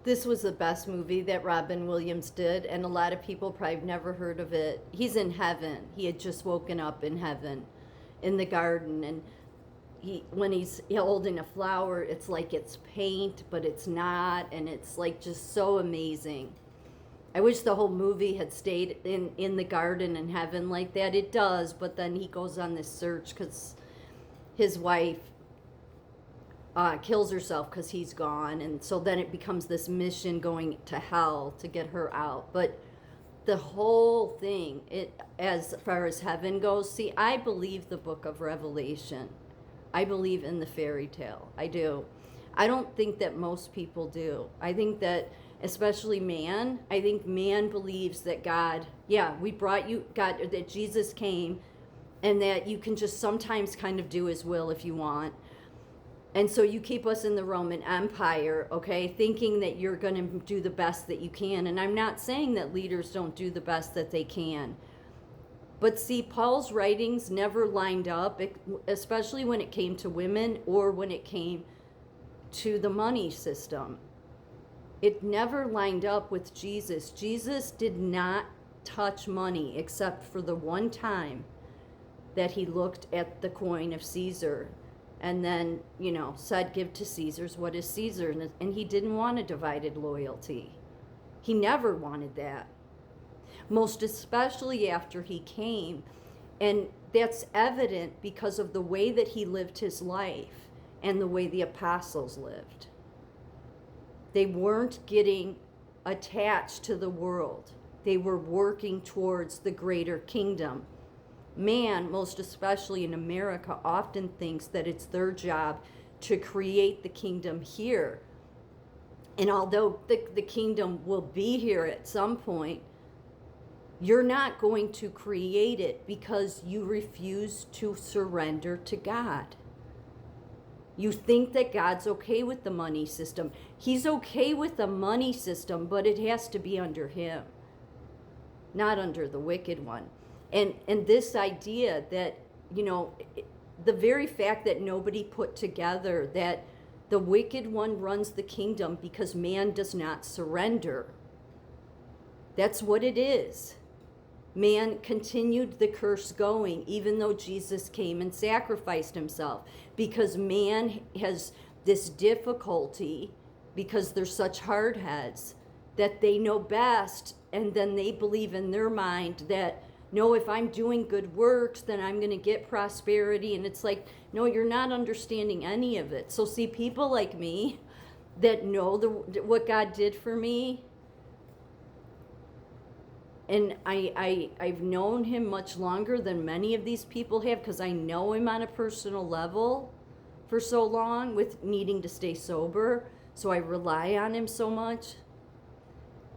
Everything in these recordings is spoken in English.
This was the best movie that Robin Williams did, and a lot of people probably never heard of it. He's in heaven. He had just woken up in heaven in the garden, and when he's holding a flower, it's like it's paint, but it's not, and it's like just so amazing. I wish the whole movie had stayed in the garden in heaven like that. It does, but then he goes on this search because his wife kills herself because he's gone, and so then it becomes this mission going to hell to get her out. But the whole thing, as far as heaven goes, see, I believe the book of Revelation. I believe in the fairy tale. I do. I don't think that most people do. I think that, especially man, I think man believes that God, we brought you, God, that Jesus came, and that you can just sometimes kind of do his will if you want. And so you keep us in the Roman Empire, okay, thinking that you're going to do the best that you can. And I'm not saying that leaders don't do the best that they can. But see, Paul's writings never lined up, especially when it came to women or when it came to the money system. It never lined up with Jesus. Jesus did not touch money except for the one time that he looked at the coin of Caesar and then, said, give to Caesar's what is Caesar. And he didn't want a divided loyalty. He never wanted that. Most especially after he came. And that's evident because of the way that he lived his life and the way the apostles lived. They weren't getting attached to the world. They were working towards the greater kingdom. Man, most especially in America, often thinks that it's their job to create the kingdom here. And although the kingdom will be here at some point, you're not going to create it because you refuse to surrender to God. You think that God's okay with the money system. He's okay with the money system, but it has to be under him, not under the wicked one. And this idea that, the very fact that nobody put together that the wicked one runs the kingdom because man does not surrender. That's what it is. Man continued the curse going even though Jesus came and sacrificed himself, because man has this difficulty because they're such hard heads that they know best, and then they believe in their mind that, no, if I'm doing good works, then I'm going to get prosperity. And it's like, no, you're not understanding any of it. So see, people like me that know what God did for me, and I've known him much longer than many of these people have, because I know him on a personal level for so long with needing to stay sober. So I rely on him so much.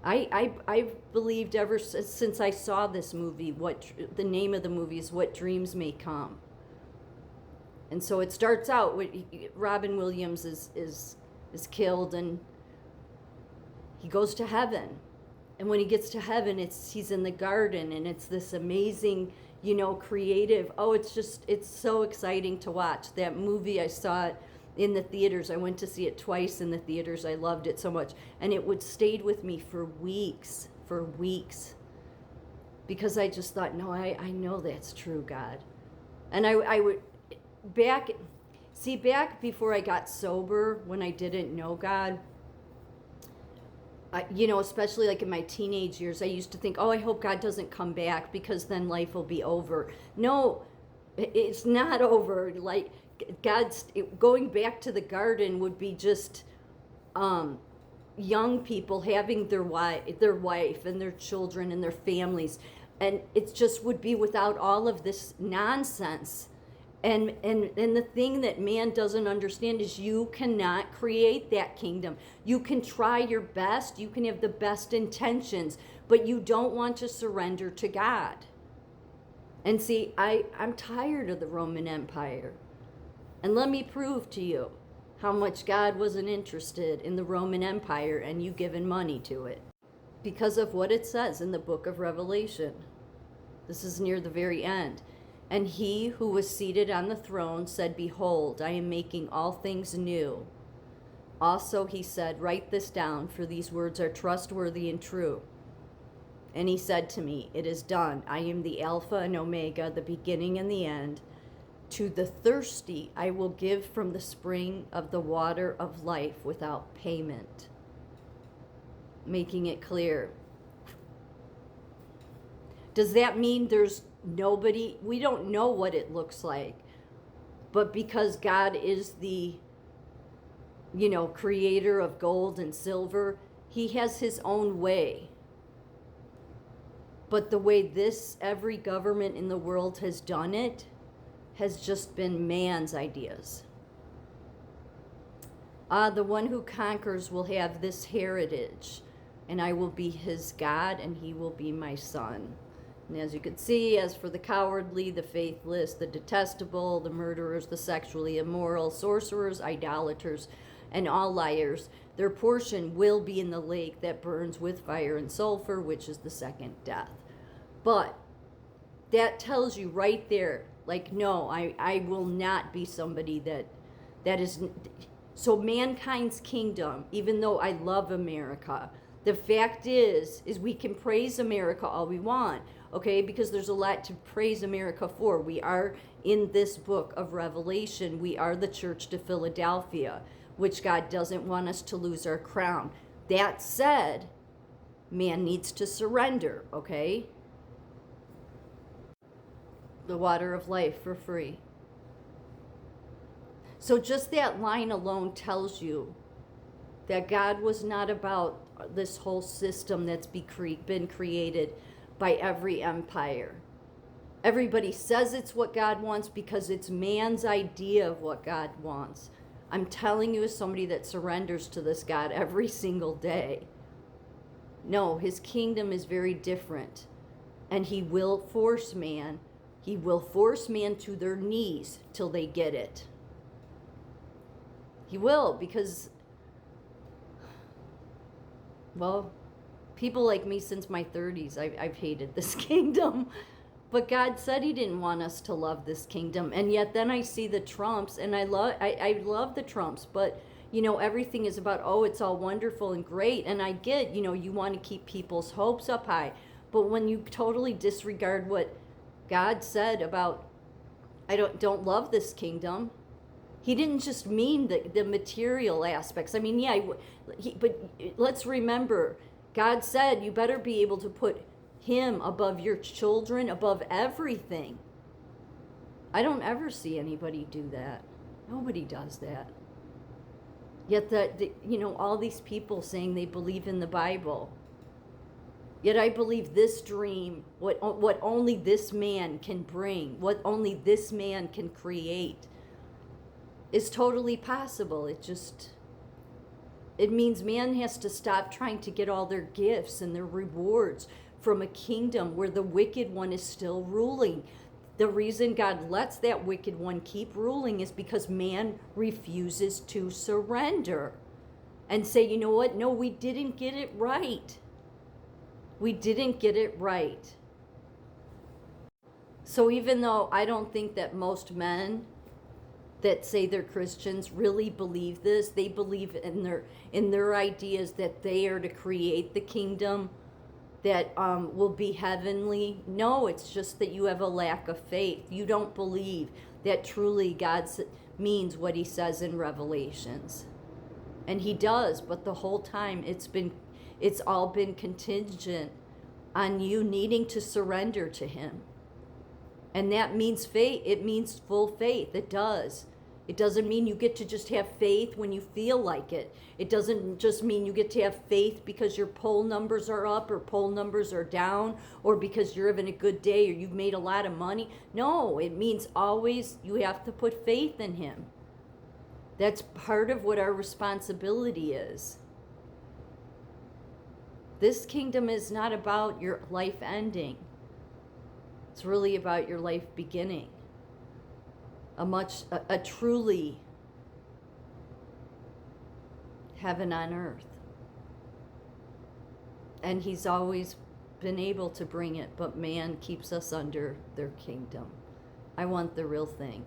I've believed ever since I saw this movie, the name of the movie is What Dreams May Come. And so it starts out with Robin Williams is killed, and he goes to heaven. And when he gets to heaven, he's in the garden, and it's this amazing, creative. Oh, it's so exciting to watch. That movie, I saw it in the theaters. I went to see it twice in the theaters. I loved it so much. And it stayed with me for weeks, because I just thought, no, I know that's true, God. And I would, back before I got sober, when I didn't know God, especially like in my teenage years, I used to think, oh, I hope God doesn't come back because then life will be over. No, it's not over. Like, going back to the garden would be just young people having their wife and their children and their families, and it just would be without all of this nonsense. And the thing that man doesn't understand is you cannot create that kingdom. You can try your best, you can have the best intentions, but you don't want to surrender to God. And see, I'm tired of the Roman Empire. And let me prove to you how much God wasn't interested in the Roman Empire and you giving money to it, because of what it says in the book of Revelation. This is near the very end. And he who was seated on the throne said, behold, I am making all things new. Also, he said, write this down, for these words are trustworthy and true. And he said to me, it is done. I am the Alpha and Omega, the beginning and the end. To the thirsty, I will give from the spring of the water of life without payment. Making it clear. Does that mean there's nobody? We don't know what it looks like. But because God is the, creator of gold and silver, he has his own way. But the way every government in the world has done it has just been man's ideas. The one who conquers will have this heritage, and I will be his God, and he will be my son. And as you can see, as for the cowardly, the faithless, the detestable, the murderers, the sexually immoral, sorcerers, idolaters, and all liars, their portion will be in the lake that burns with fire and sulfur, which is the second death. But that tells you right there, no, I will not be somebody that is. So mankind's kingdom, even though I love America, the fact is we can praise America all we want, okay? Because there's a lot to praise America for. We are in this book of Revelation. We are the church to Philadelphia, which God doesn't want us to lose our crown. That said, man needs to surrender, okay? The water of life for free. So just that line alone tells you that God was not about this whole system that's been created by every empire. Everybody says it's what God wants because it's man's idea of what God wants. I'm telling you, as somebody that surrenders to this God every single day, no, his kingdom is very different. And he will force man to their knees till they get it. He will, because, people like me since my 30s, I've hated this kingdom. But God said he didn't want us to love this kingdom. And yet then I see the Trumps, and I love the Trumps, but everything is about, it's all wonderful and great. And I get, you want to keep people's hopes up high. But when you totally disregard what God said about, I don't love this kingdom, he didn't just mean the material aspects. I mean, but let's remember, God said you better be able to put him above your children, above everything. I don't ever see anybody do that. Nobody does that. Yet all these people saying they believe in the Bible. Yet I believe this dream, what only this man can bring, what only this man can create, is totally possible. It means man has to stop trying to get all their gifts and their rewards from a kingdom where the wicked one is still ruling. The reason God lets that wicked one keep ruling is because man refuses to surrender and say, you know what? No, we didn't get it right. We didn't get it right. So even though I don't think that most men that say they're Christians really believe this, they believe in their ideas that they are to create the kingdom that will be heavenly. No, it's just that you have a lack of faith. You don't believe that truly God means what he says in Revelations. And he does, but the whole time it's all been contingent on you needing to surrender to him. And that means faith. It means full faith. It does. It doesn't mean you get to just have faith when you feel like it. It doesn't just mean you get to have faith because your poll numbers are up or poll numbers are down or because you're having a good day or you've made a lot of money. No, it means always you have to put faith in him. That's part of what our responsibility is. This kingdom is not about your life ending. It's really about your life beginning. A truly heaven on earth. And he's always been able to bring it, but man keeps us under their kingdom. I want the real thing.